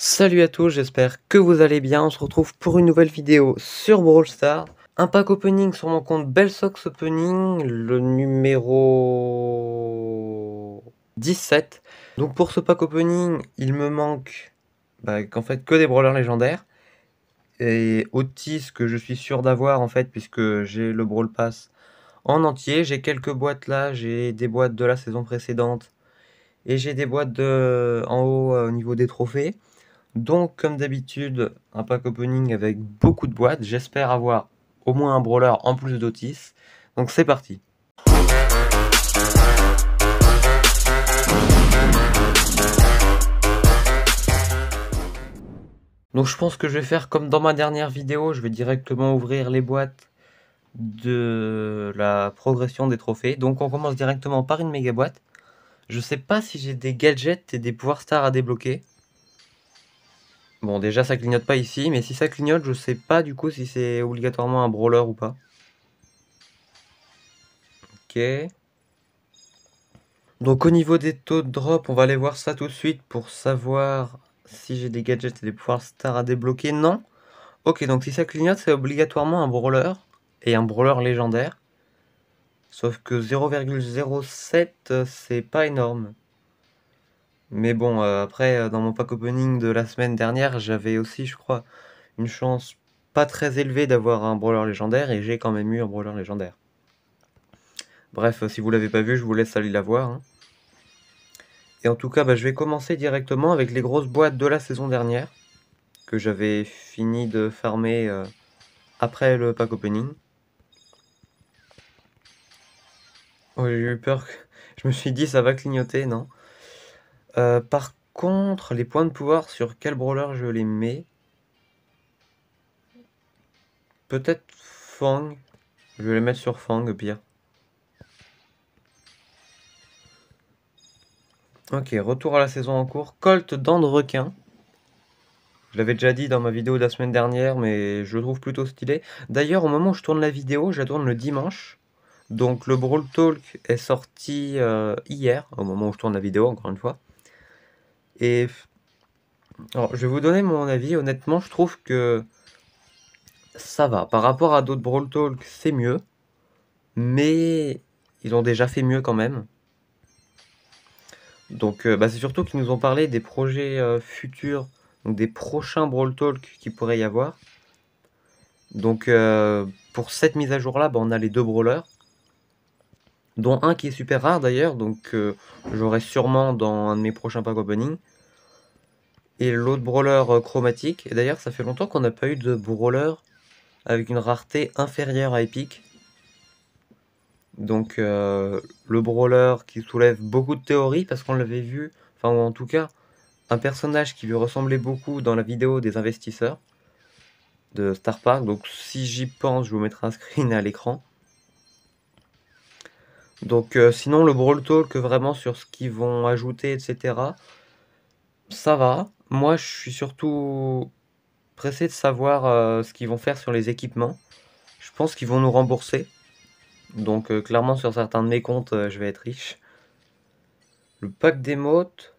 Salut à tous, j'espère que vous allez bien. On se retrouve pour une nouvelle vidéo sur Brawl Stars. Un pack opening sur mon compte Bellsox Opening, le numéro 17. Donc pour ce pack opening, il me manque qu'en fait que des brawlers légendaires. Et Otis que je suis sûr d'avoir en fait puisque j'ai le Brawl Pass en entier. J'ai quelques boîtes là, j'ai des boîtes de la saison précédente. Et j'ai des boîtes en haut au niveau des trophées. Donc, comme d'habitude, un pack opening avec beaucoup de boîtes. J'espère avoir au moins un brawler en plus d'Otis. Donc, c'est parti. Donc, je pense que je vais faire comme dans ma dernière vidéo. Je vais directement ouvrir les boîtes de la progression des trophées. Donc, on commence directement par une méga boîte. Je sais pas si j'ai des gadgets et des pouvoirs stars à débloquer. Bon, déjà, ça clignote pas ici. Mais si ça clignote, je sais pas du coup si c'est obligatoirement un brawler ou pas. Ok. Donc au niveau des taux de drop, on va aller voir ça tout de suite pour savoir si j'ai des gadgets et des pouvoirs stars à débloquer. Non. Ok, donc si ça clignote, c'est obligatoirement un brawler et un brawler légendaire. Sauf que 0,07, c'est pas énorme. Mais bon, après, dans mon pack opening de la semaine dernière, j'avais aussi, je crois, une chance pas très élevée d'avoir un brawler légendaire et j'ai quand même eu un brawler légendaire. Bref, si vous l'avez pas vu, je vous laisse aller la voir, hein. Et en tout cas, je vais commencer directement avec les grosses boîtes de la saison dernière, que j'avais fini de farmer après le pack opening. Oh, j'ai eu peur, je me suis dit ça va clignoter, non. Par contre, les points de pouvoir, sur quel brawler je les mets? Peut-être Fang, je vais les mettre sur Fang au pire. Ok, retour à la saison en cours, Colt dents de requin. Je l'avais déjà dit dans ma vidéo de la semaine dernière, mais je le trouve plutôt stylé. D'ailleurs, au moment où je tourne la vidéo, je la tourne le dimanche. Donc le Brawl Talk est sorti hier, au moment où je tourne la vidéo, encore une fois. Et alors, je vais vous donner mon avis. Honnêtement, je trouve que ça va. Par rapport à d'autres Brawl Talk, c'est mieux. Mais ils ont déjà fait mieux quand même. Donc c'est surtout qu'ils nous ont parlé des projets futurs, donc des prochains Brawl Talk qu'il pourrait y avoir. Donc pour cette mise à jour là, on a les deux brawlers, dont un qui est super rare d'ailleurs, donc j'aurai sûrement dans un de mes prochains pack opening. Et l'autre brawler chromatique. Et d'ailleurs ça fait longtemps qu'on n'a pas eu de brawler avec une rareté inférieure à épique. Donc le brawler qui soulève beaucoup de théories parce qu'on l'avait vu, enfin ou en tout cas un personnage qui lui ressemblait beaucoup dans la vidéo des investisseurs de Star Park. Donc si j'y pense, je vous mettrai un screen à l'écran. Donc sinon le Brawl Talk vraiment sur ce qu'ils vont ajouter, etc. Ça va. Moi je suis surtout pressé de savoir ce qu'ils vont faire sur les équipements. Je pense qu'ils vont nous rembourser. Donc clairement sur certains de mes comptes, je vais être riche. Le pack d'émotes,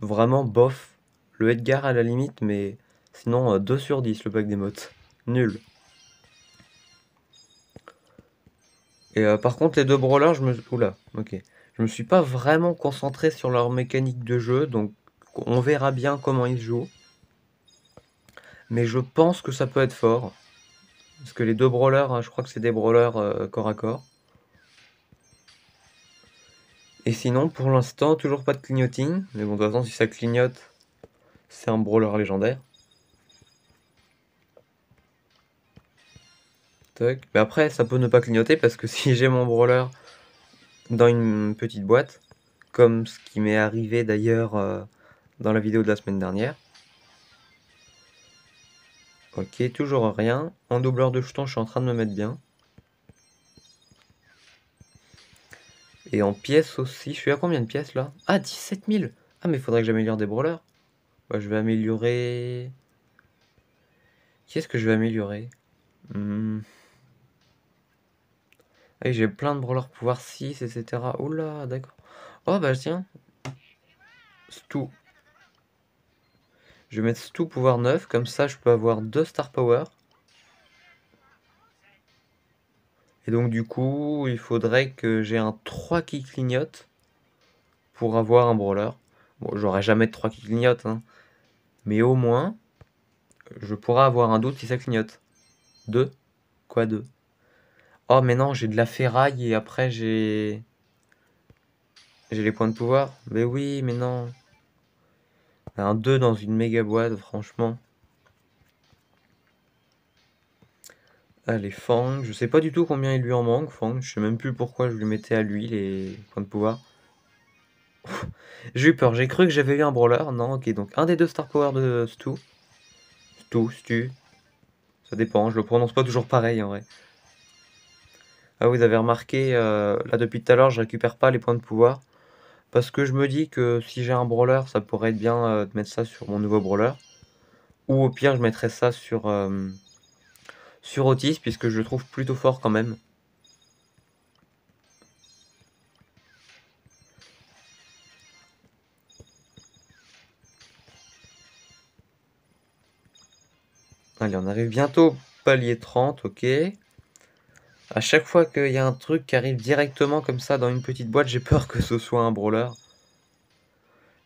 vraiment bof. Le Edgar à la limite, mais sinon 2 sur 10 le pack d'émotes. Nul. Et par contre les deux brawlers, Oula, ok. Je me suis pas vraiment concentré sur leur mécanique de jeu, donc on verra bien comment ils jouent. Mais je pense que ça peut être fort. Parce que les deux brawlers, hein, je crois que c'est des brawlers corps à corps. Et sinon, pour l'instant, toujours pas de clignoting. Mais bon, de toute façon, si ça clignote, c'est un brawler légendaire. Tac. Mais après, ça peut ne pas clignoter parce que si j'ai mon brawler dans une petite boîte, comme ce qui m'est arrivé d'ailleurs dans la vidéo de la semaine dernière. Ok, toujours rien. En doubleur de jetons, je suis en train de me mettre bien. Et en pièces aussi, je suis à combien de pièces là? Ah, 17 000. Ah, mais il faudrait que j'améliore des brawlers. Je vais améliorer... Qui est-ce que je vais améliorer? Ah oui, j'ai plein de brawlers pouvoir 6, etc. Oula, d'accord. Oh bah tiens, c'est tout. Je vais mettre tout pouvoir 9, comme ça je peux avoir 2 Star Power. Et donc du coup, il faudrait que j'ai un 3 qui clignote pour avoir un brawler. Bon, j'aurai jamais de 3 qui clignotent, hein. Mais au moins, je pourrais avoir un doute si ça clignote. 2? Quoi 2? Oh mais non, j'ai de la ferraille et après j'ai les points de pouvoir. Mais oui, mais non. Un 2 dans une méga boîte, franchement. Allez, Fang, je sais pas du tout combien il lui en manque, Fang. Je sais même plus pourquoi je lui mettais à lui les points de pouvoir. J'ai eu peur, j'ai cru que j'avais eu un brawler. Non, ok, donc un des 2 Star Power de Stu. Stu. Ça dépend, je le prononce pas toujours pareil en vrai. Ah, vous avez remarqué, là depuis tout à l'heure, je récupère pas les points de pouvoir. Parce que je me dis que si j'ai un brawler, ça pourrait être bien de mettre ça sur mon nouveau brawler. Ou au pire, je mettrais ça sur Otis, puisque je le trouve plutôt fort quand même. Allez, on arrive bientôt au palier 30, ok. À chaque fois qu'il y a un truc qui arrive directement comme ça dans une petite boîte, j'ai peur que ce soit un brawler.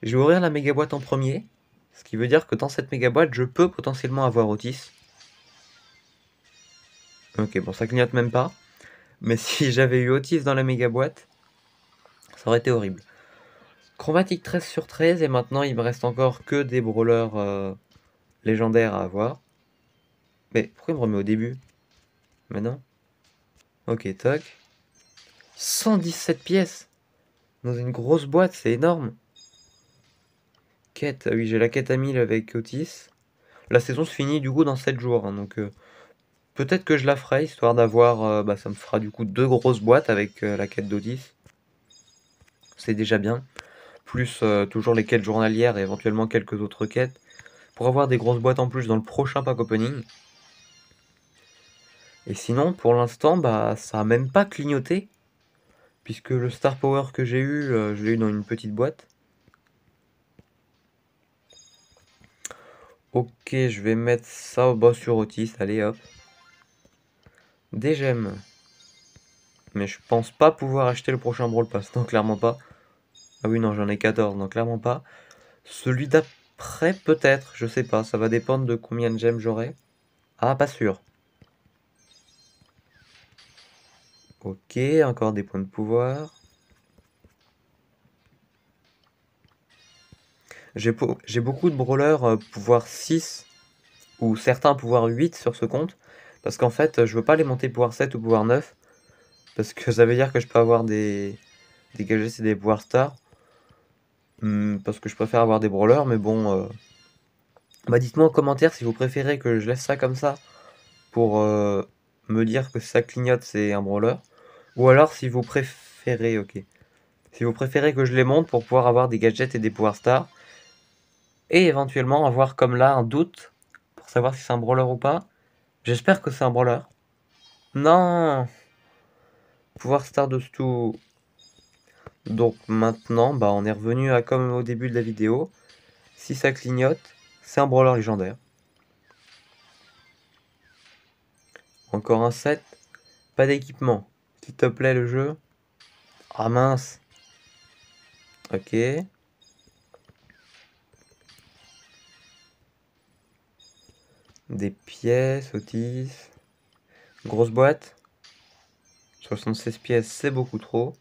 Je vais ouvrir la méga boîte en premier, ce qui veut dire que dans cette méga boîte, je peux potentiellement avoir Otis. Ok, bon, ça clignote même pas. Mais si j'avais eu Otis dans la méga boîte, ça aurait été horrible. Chromatique 13 sur 13, et maintenant il me reste encore que des brawlers légendaires à avoir. Mais pourquoi il me remet au début? Mais non. Ok, toc. 117 pièces dans une grosse boîte, c'est énorme. Quête, ah oui, j'ai la quête à 1000 avec Otis. La saison se finit du coup dans 7 jours, hein, donc peut-être que je la ferai, histoire d'avoir... bah, ça me fera du coup 2 grosses boîtes avec la quête d'Otis. C'est déjà bien. Plus toujours les quêtes journalières et éventuellement quelques autres quêtes. Pour avoir des grosses boîtes en plus dans le prochain pack opening. Et sinon, pour l'instant, bah, ça a même pas clignoté. Puisque le Star Power que j'ai eu, je l'ai eu dans une petite boîte. Ok, je vais mettre ça au bas sur Otis, allez hop. Des gemmes. Mais je pense pas pouvoir acheter le prochain Brawl Pass, non, clairement pas. Ah oui, non, j'en ai 14, donc clairement pas. Celui d'après, peut-être, je sais pas, ça va dépendre de combien de gemmes j'aurai. Ah, pas sûr. Ok, encore des points de pouvoir. J'ai beaucoup de brawlers pouvoir 6 ou certains pouvoir 8 sur ce compte. Parce qu'en fait, je veux pas les monter pouvoir 7 ou pouvoir 9. Parce que ça veut dire que je peux avoir des gadgets et des pouvoirs stars. Parce que je préfère avoir des brawlers, mais bon... Bah dites-moi en commentaire si vous préférez que je laisse ça comme ça pour me dire que ça clignote, c'est un brawler. Ou alors si vous préférez, ok. Si vous préférez que je les monte pour pouvoir avoir des gadgets et des pouvoirs stars. Et éventuellement avoir comme là un doute pour savoir si c'est un brawler ou pas. J'espère que c'est un brawler. Non! Pouvoir star de Stu. Donc maintenant, bah on est revenu à comme au début de la vidéo. Si ça clignote, c'est un brawler légendaire. Encore un set. Pas d'équipement. S'il te plaît le jeu. Ah mince. Ok. Des pièces, Otis. Grosse boîte. 76 pièces, c'est beaucoup trop.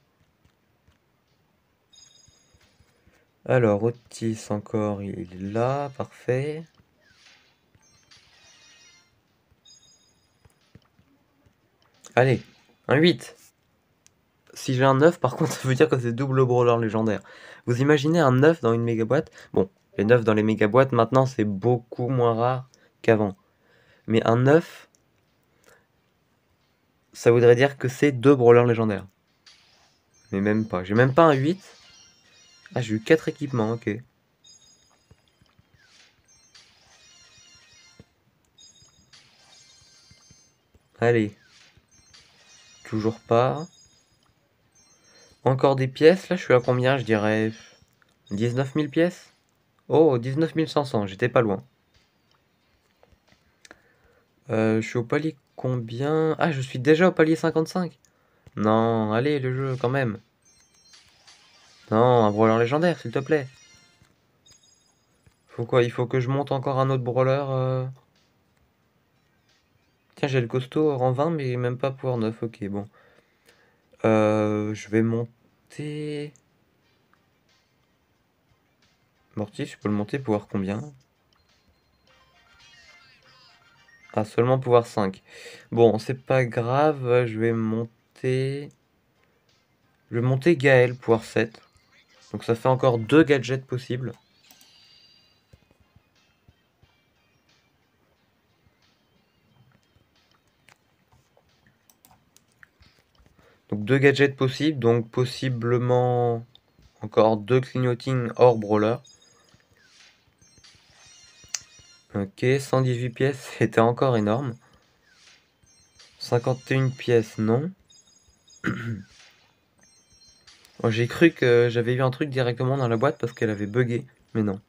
Alors, Otis encore, il est là, parfait. Allez, un 8. Si j'ai un 9, par contre, ça veut dire que c'est double brawler légendaire. Vous imaginez un 9 dans une méga boîte? Bon, les 9 dans les méga boîtes, maintenant, c'est beaucoup moins rare qu'avant. Mais un 9, ça voudrait dire que c'est 2 brawlers légendaires. Mais même pas. J'ai même pas un 8. Ah, j'ai eu 4 équipements, ok. Allez. Toujours pas. Encore des pièces, là, je suis à combien? Je dirais 19 000 pièces. Oh, 19 500, j'étais pas loin. Je suis au palier combien? Ah, je suis déjà au palier 55. Non, allez, le jeu, quand même. Non, un brawler légendaire, s'il te plaît. Faut quoi? Il faut que je monte encore un autre brawler. Tiens, j'ai le costaud rang 20, mais même pas pouvoir 9. Ok, bon. Je vais monter... Mortis, je peux le monter pouvoir combien? Ah, seulement pouvoir 5. Bon, c'est pas grave, je vais monter... Je vais monter Gaël, pouvoir 7. Donc ça fait encore 2 gadgets possibles. Donc 2 gadgets possibles, donc possiblement encore 2 clignotings hors brawler. Ok, 118 pièces, c'était encore énorme. 51 pièces, non. Oh, j'ai cru que j'avais eu un truc directement dans la boîte parce qu'elle avait bugué, mais non.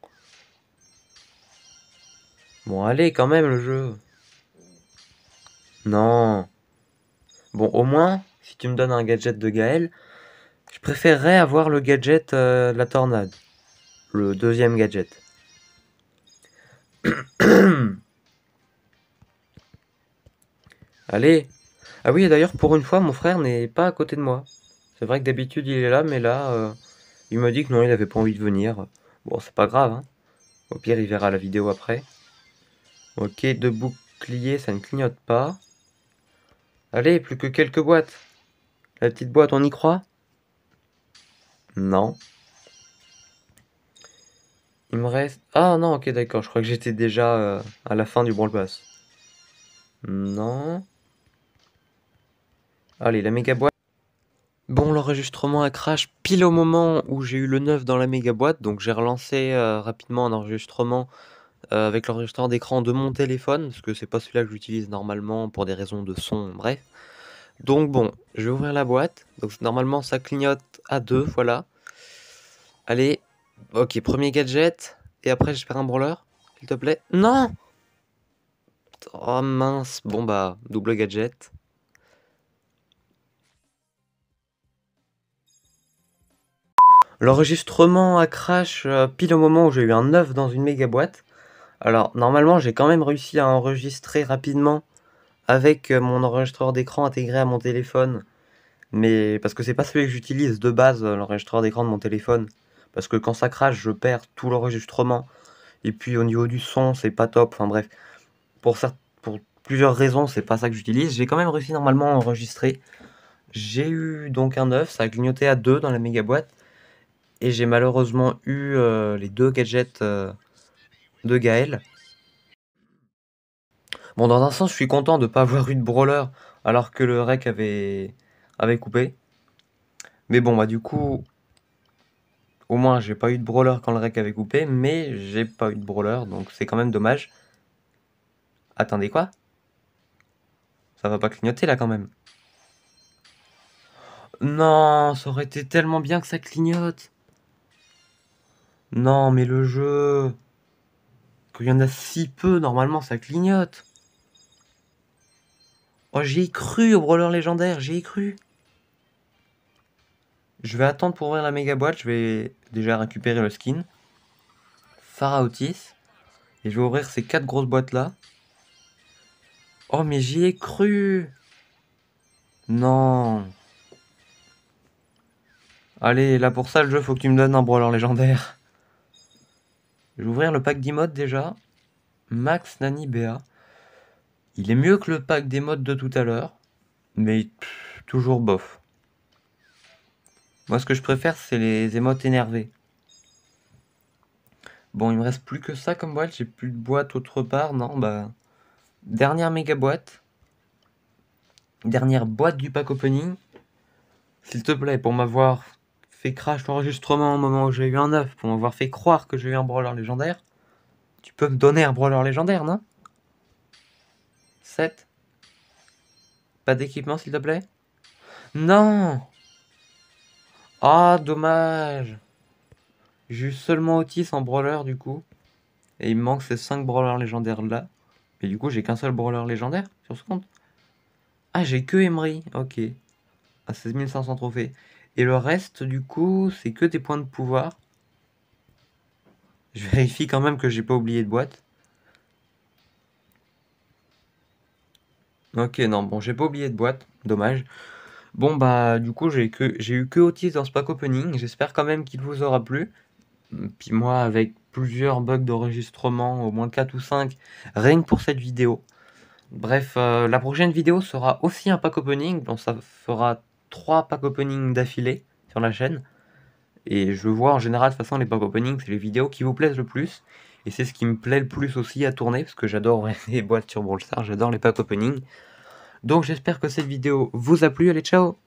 Bon, allez, quand même, le jeu. Non. Bon, au moins, si tu me donnes un gadget de Gaël, je préférerais avoir le gadget de la tornade. Le deuxième gadget. Allez. Ah oui, et d'ailleurs, pour une fois, mon frère n'est pas à côté de moi. C'est vrai que d'habitude, il est là, mais là, il m'a dit que non, il avait pas envie de venir. Bon, c'est pas grave, hein. Au pire, il verra la vidéo après. Ok, 2 boucliers, ça ne clignote pas. Allez, plus que quelques boîtes. La petite boîte, on y croit? Non. Il me reste... Ah non, ok, d'accord, je crois que j'étais déjà à la fin du Brawl Pass. Non. Allez, la méga boîte. Bon, l'enregistrement a crash pile au moment où j'ai eu le 9 dans la méga boîte, donc j'ai relancé rapidement un enregistrement avec l'enregistreur d'écran de mon téléphone, parce que c'est pas celui-là que j'utilise normalement pour des raisons de son, bref. Donc bon, je vais ouvrir la boîte, donc normalement ça clignote à 2, voilà. Allez, ok, premier gadget, et après j'espère un brawler, s'il te plaît. Non! Oh mince, bon bah, double gadget. L'enregistrement a crash pile au moment où j'ai eu un 9 dans une méga boîte. Alors, normalement, j'ai quand même réussi à enregistrer rapidement avec mon enregistreur d'écran intégré à mon téléphone. Mais parce que c'est pas celui que j'utilise de base, l'enregistreur d'écran de mon téléphone. Parce que quand ça crache, je perds tout l'enregistrement. Et puis au niveau du son, c'est pas top. Enfin bref, pour plusieurs raisons, c'est pas ça que j'utilise. J'ai quand même réussi normalement à enregistrer. J'ai eu donc un 9, ça a clignoté à 2 dans la méga boîte. Et j'ai malheureusement eu les 2 gadgets de Gaël. Bon, dans un sens, je suis content de pas avoir eu de brawler alors que le rec avait coupé. Mais bon, bah du coup, au moins j'ai pas eu de brawler quand le rec avait coupé, mais j'ai pas eu de brawler, donc c'est quand même dommage. Attendez, quoi? Ça va pas clignoter là quand même. Non, ça aurait été tellement bien que ça clignote. Non, mais le jeu... Qu'il y en a si peu, normalement ça clignote. Oh, j'y ai cru au brawler légendaire, j'y ai cru. Je vais attendre pour ouvrir la méga boîte, je vais déjà récupérer le skin. Pharah et je vais ouvrir ces 4 grosses boîtes là. Oh mais j'y ai cru. Non. Allez, là pour ça le jeu faut que tu me donnes un brawler légendaire. Je vais ouvrir le pack d'emotes déjà. Max Nani Béa. Il est mieux que le pack d'emotes de tout à l'heure. Mais toujours bof. Moi ce que je préfère c'est les émotes énervées. Bon il me reste plus que ça comme boîte. J'ai plus de boîte autre part. Non bah... Dernière méga boîte. Dernière boîte du pack opening. S'il te plaît, pour m'avoir fait crash l'enregistrement au moment où j'ai eu un 9, pour m'avoir fait croire que j'ai eu un brawler légendaire, tu peux me donner un brawler légendaire, non? 7. Pas d'équipement, s'il te plaît? Non! Ah, dommage! J'ai eu seulement Otis en brawler du coup. Et il me manque ces 5 brawlers légendaires là. Et du coup, j'ai qu'un seul brawler légendaire sur ce compte. Ah, j'ai que Emery, ok. À 16 500 trophées. Et le reste, du coup, c'est que des points de pouvoir. Je vérifie quand même que j'ai pas oublié de boîte. Ok, non, bon, j'ai pas oublié de boîte, dommage. Bon, bah, du coup, j'ai eu que Otis dans ce pack opening. J'espère quand même qu'il vous aura plu. Puis moi, avec plusieurs bugs d'enregistrement, au moins 4 ou 5, rien que pour cette vidéo. Bref, la prochaine vidéo sera aussi un pack opening. Donc ça fera 3 pack opening d'affilée sur la chaîne. Et je vois en général, de toute façon, les pack opening, c'est les vidéos qui vous plaisent le plus. Et c'est ce qui me plaît le plus aussi à tourner, parce que j'adore les boîtes sur Brawl Stars, j'adore les pack opening. Donc j'espère que cette vidéo vous a plu. Allez, ciao!